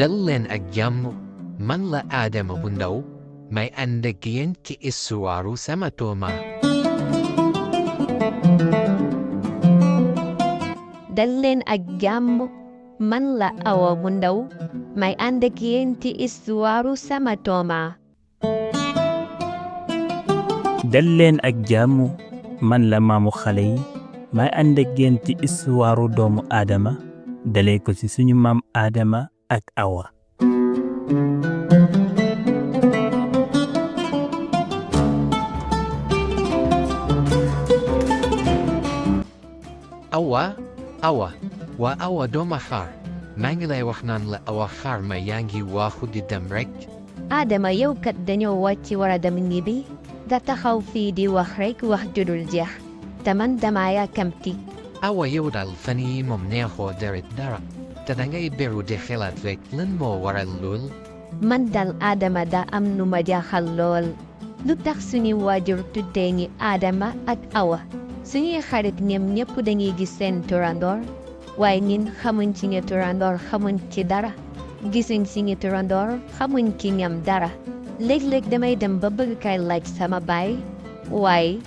dal leen ak jàmm man la Adama bu ndaw may ànd ak yéen ci histoire sama tooma. dal leen ak jàmm man la Awa bu ndaw may ànd ak yéen ci histoire sama tooma. dal leen ak jàmm man la maamu xale yi may ànd ak yéen ci histoire doomu Adama dalee ko ci suñu maam Adama ak Awa. Awa waa Awa dooma xaar maa ngi lay wax naan la Awa xaar ma yaa ngi waaxu di dem rek. Adama yow kat dañoo wàcc war a dem ñibbi nga taxaw fii di wax rek wax judul jeex te man dama yàkkamti. Awa yow daal fan yii moom neexoo deret dara te dangay beru di xelaat rek lan moo waral lool. man dal Adama daa am nu ma jaaxal lool lu tax suñu waajur tuddee ñi Adama ak Awa suñuy xarit ñoom ñëpp dañuy gis seen turandoor waaye ñun xamuñ ci ñi turandoor xamuñ ci dara gisuñ ci ñi turandoor xamuñ ci ñam dara léeg-léeg damay dem ba bëgg kay laaj sama baay waaye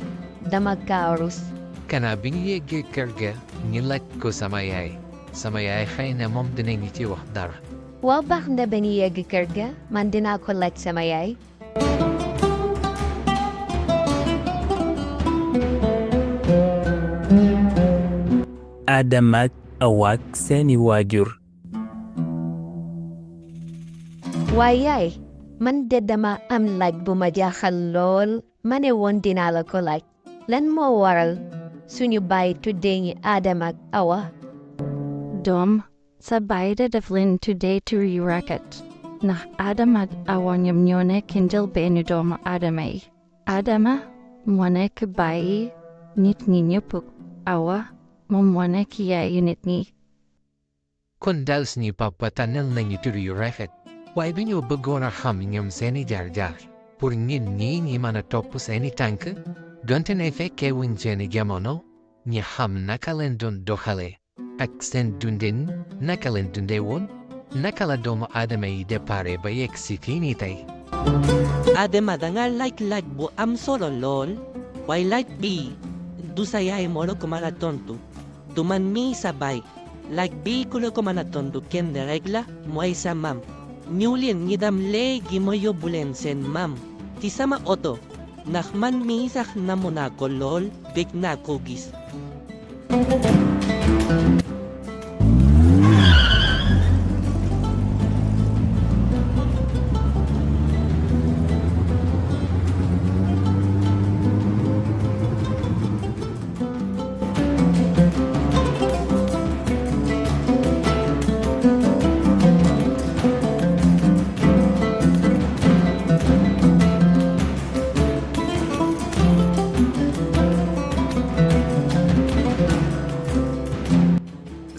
dama kaarus. Kana bi ñu yeggee kër ga ñu laaj ko sama yaay xëy na moom dinañu ci wax dara. waaw baax na ba ñu yegg kër ga man dinaa ko laaj sama yaay. Adama ak Awa ak seeni waajur. waaye yaay man de dama am laaj bu ma jaaxal lool ma ne woon dinaa la ko laaj lan moo waral suñu baay tuddee ñi Adama ak Awa. doom sa baay da def leen tuddee tur yu rafet ndax Adama ak Awa ñoom ñoo nekk njëlbeenu doomu Adama yi. Adama moo nekk baayi nit ñi ñëpp. Awa moom moo nekk yaayu nit ñi. kon daal suñu papa tànnal nañu tur yu rafet waaye dañoo bëggoon a xam ñoom seeni jaar-jaar pour ñun ñii ñi mën a topp seeni tànk donte ne fekkee wuñ seeni jamono ñi xam naka leen doon doxalee ak seen dundin naka leen dundee woon naka la doomu Adama yi déparé ba yegg si fii nii tey. Adama danga laaj bu am solo lool waaye laaj bii du sa yaay moo la ko mën a tontu du man mii sa baay laaj bii ku la ko mën a tontu kenn rek la mooy sa maam ñëw leen ñi dem léegi ma yóbbu leen seen maam ci sama oto ndax man mii sax namu naa ko lool bég naa ko gis.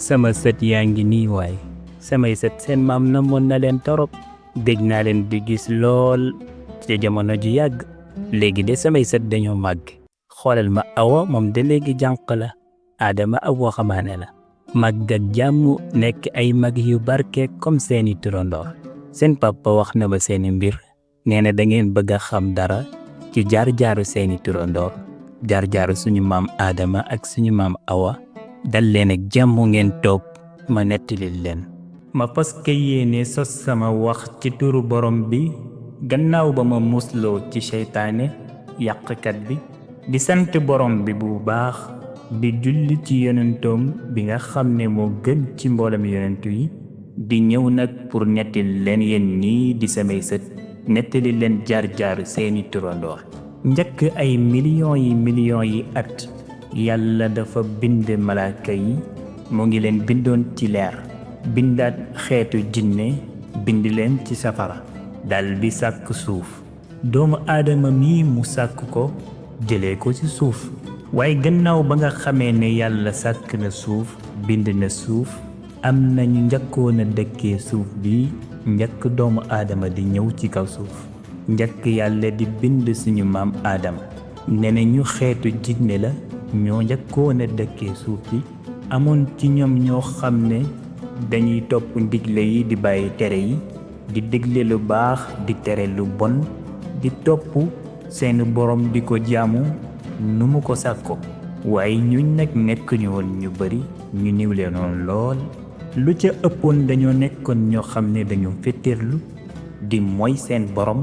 sama sët yaa ngi nii waay samay sët seen maam namoon na leen torop dégg naa leen di gis lool ci jamono ju yàgg léegi de samay sët dañoo màgg xoolal ma Awa moom de léegi jànq la Adama ab waxambaane la màgg ak jàmm nekk ay mag yu barke comme seeni turandoor seen papa wax na ba seeni mbir nee na da ngeen bëgg a xam dara ci jaar-jaaru seeni turandoor jaar-jaaru suñu maam Adama ak suñu maam Awa dal leen ak jàmm ngeen toog ma nettali leen. ma fas yéene sos sama wax ci turu borom bi gannaaw ba ma musloo ci seytaane yàqkat bi di sant borom bi bu baax di julli ci yonentoom bi nga xam ne moo gën ci mboolem yonentu yi di ñëw nag pour nettali leen yéen nii di samay sët nettali leen jaar-jaaru seeni turandoor njëkk ay millions yi at yàlla dafa bind malaaka yi mu ngi leen bindoon ci leer bindaat xeetu jinne bind leen ci safara dal di sàkk suuf doomu Aadama mii mu sàkk ko jëlee ko ci suuf waaye gannaaw ba nga xamee ne yàlla sàkk na suuf bind na suuf am nañu njëkkoon a dëkkee suuf bi njëkk doomu Aadama di ñëw ci kaw suuf njëkk yàlla di bind suñu maam Aadama ne na ñu xeetu jinne la ñoo njëkkoon a dëkkee suuf bi amoon ci ñoom ñoo xam ne dañuy topp ndigle yi di bàyyi tere yi di digle lu baax di tere lu bon di topp seen borom di ko jaamu nu mu ko sàkko waaye ñuñ nag nekk ñu woon ñu bari ñu niw leenoon lool lu ca ëppoon dañoo nekkoon ñoo xam ne dañoo féttéerlu di mooy seen borom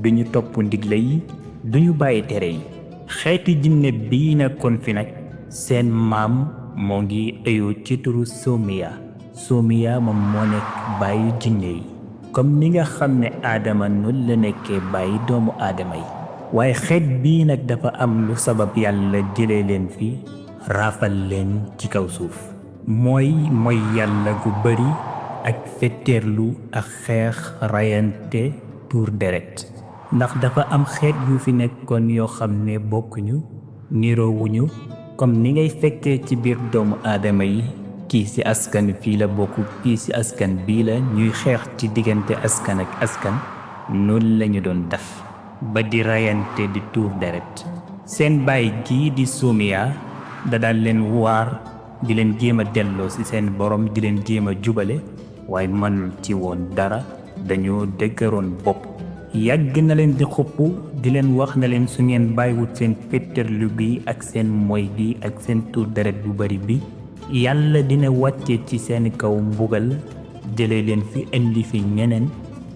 duñu topp ndigle yi duñu bàyyi tere yi xeeti jinne bii nekkoon fi nag seen maam moo ngi ëyoo ci turu Somiya moom moo nekk bàyyi jinne yi comme ni nga xam ne Adama noonu la nekkee bàyyi doomu Adama yi waaye xeet bii nag dafa am lu sabab yàlla jëlee leen fi raafal leen ci kaw suuf mooy yàlla gu bari ak fetteerlu ak xeex rayante tuur deret ndax dafa am xeet yu fi nekkoon yoo xam ne bokkuñu niroowuñu comme ni ngay fekkee ci biir doomu aadama yi kii ci askan fii la bokk kii ci askan bii la ñuy xeex ci diggante askan ak askan noonu lañu doon def ba di rayante di tuur deret seen baay gii di Somiya da daan leen waar di leen jéem a delloo ci seen borom di leen jéem a jubale waaye mënul ci woon dara dañoo dëgëroon bopp yàgg na leen di xupp di leen wax na leen su ngeen bàyyiwut seen féttarlu bi ak seen moy gi ak seen tuur deret bu bari bi yàlla dina wàcce ci seen kaw mbugal jële leen fi indi fi ñeneen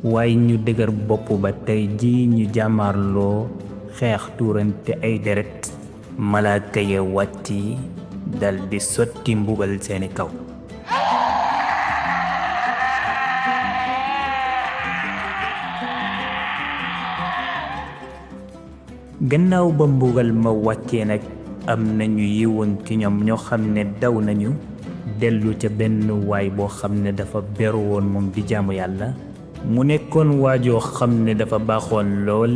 waaye ñu dëgër bopp ba tey ji ñu jàmmarloo xeex tuurante ay deret malaaka ya wàcc dal di sotti mbugal seeni kaw gannaaw ba mbugal ma wàccee nag am nañu yiwoon ci ñoom ñoo xam ne daw nañu dellu ca benn waay boo xam ne dafa beru woon moom di jaamu yàlla mu nekkoon waajoo xam ne dafa baaxoon lool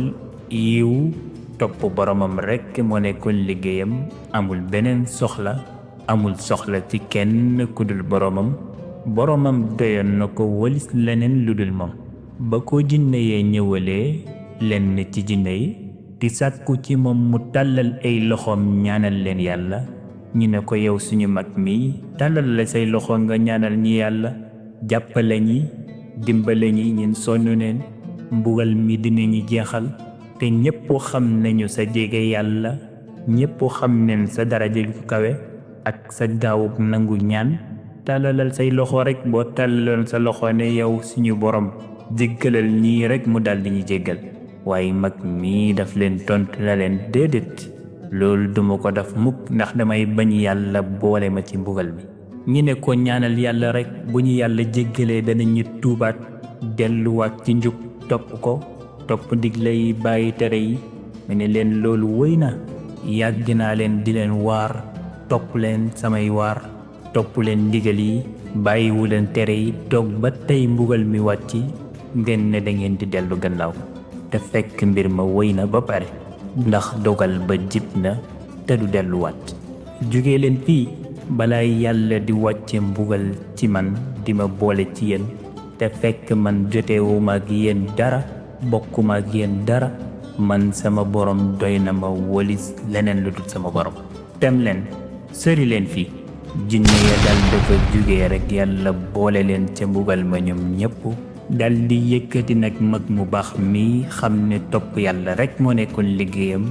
yiw topp boromam rekk moo nekkoon liggéeyam amul beneen soxla amul soxla ci kenn ku dul boromam doyoon na ko walis leneen lu dul moom ba ko jinne yee ñëwalee lenn ci jinne yi di sàkku ci moom mu tàllal ay loxoom ñaanal leen yàlla ñu ne ko yow suñu mag mi tàllal la say loxo nga ñaanal ñi yàlla jàppale ñi dimbale ñi ñun sonn neen mbugal mi dinañu jeexal te ñépp xam nañu sa jege yàlla ñépp xam nañ sa daraja gu kawe ak sa gaawub nangu ñaan tàllalal say loxo rekk boo tàllaloon sa loxo ne yow suñu borom jéggalal ñii rekk mu daldi ñu jéggal waaye mag mii daf leen tontu na leen déedéet loolu duma ko def mukk ndax damay bañ yàlla boole ma ci mbugal mi ñi ne ko ñaanal yàlla rekk bu ñu yàlla jéggalee danañu tuubaat delluwaat ci njub topp ko topp ndigle yi bàyyi tere yi mu ne leen loolu wëy na yàgg naa leen di leen waar topp leen samay waar topp leen ndigal yi bàyyiwu leen tere yi toog ba tey mbugal mi wàcc ngeen ne dangeen di dellu gannaaw te fekk mbir ma wëy na ba pare ndax dogal ba jib na te du delluwaat jóge leen fii balaa yàlla di wàcce mbugal ci man di ma boole ci yéen te fekk man jotewuma ak yéen dara bokkuma ak yéen dara man sama borom doy na ma wolis leneen lu dul sama borom tem leen sori leen fii jinne ya dal dafa jóge rekk yàlla boole leen ca mbugal ma ñoom ñépp dal di yëkkati nag mag mu baax mi xam ne topp yàlla rekk moo nekkoon liggéeyam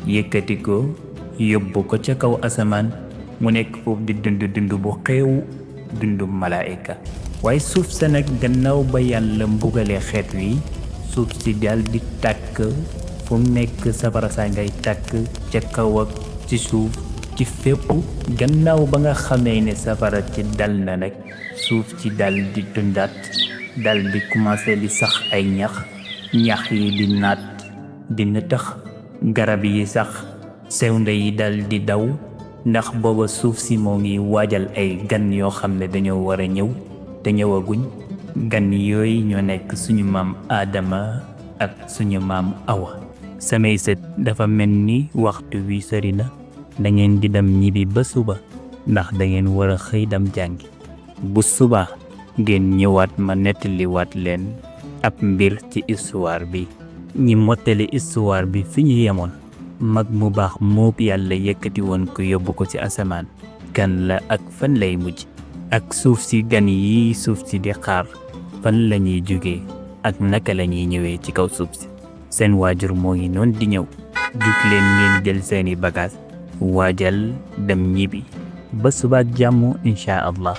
yëkkati ko yóbbu ko ca kaw asamaan mu nekk foofu di dund bu xeew dundu malaayika waaye suuf sa nag gannaaw ba yàlla mbugalee xeet wi suuf si dal di tàkk fu nekk safara saa ngay tàkk ca kaw ak ci suuf ci fépp gannaaw ba nga xamee ne safara ci dal na nag suuf ci dal di dundaat dal di commencé di sax ay ñax yi di naat di nëtëx garab yi sax sewnde yi dal di daw ndax booba suuf si moo ngi waajal ay gan yoo xam ne dañoo war a ñëw te ñëwaguñ gan yooyu ñoo nekk suñu maam Adama ak suñu maam Awa samay sët dafa mel ni waxtu wi sori na da ngeen di dem ñibbi ba suba ndax da ngeen war a xëy dem jàngi bu suba ngeen ñëwaat ma nettaliwaat leen ab mbir ci histoire bi ñi mottali histoire bi fi ñu yemoon mag mu baax moob yàlla yëkkati woon ko yóbbu ko ci asamaan kan la ak fan lay mujj ak suuf si gan yi suuf si di xaar fan lañuy jóge ak naka lañuy ñëwee ci kaw suuf si. Seen waajur moo ngi noon di ñëw. Jug leen ngeen jël seeni bagage waajal dem ñibbi ba suba ak jàmm incha allah.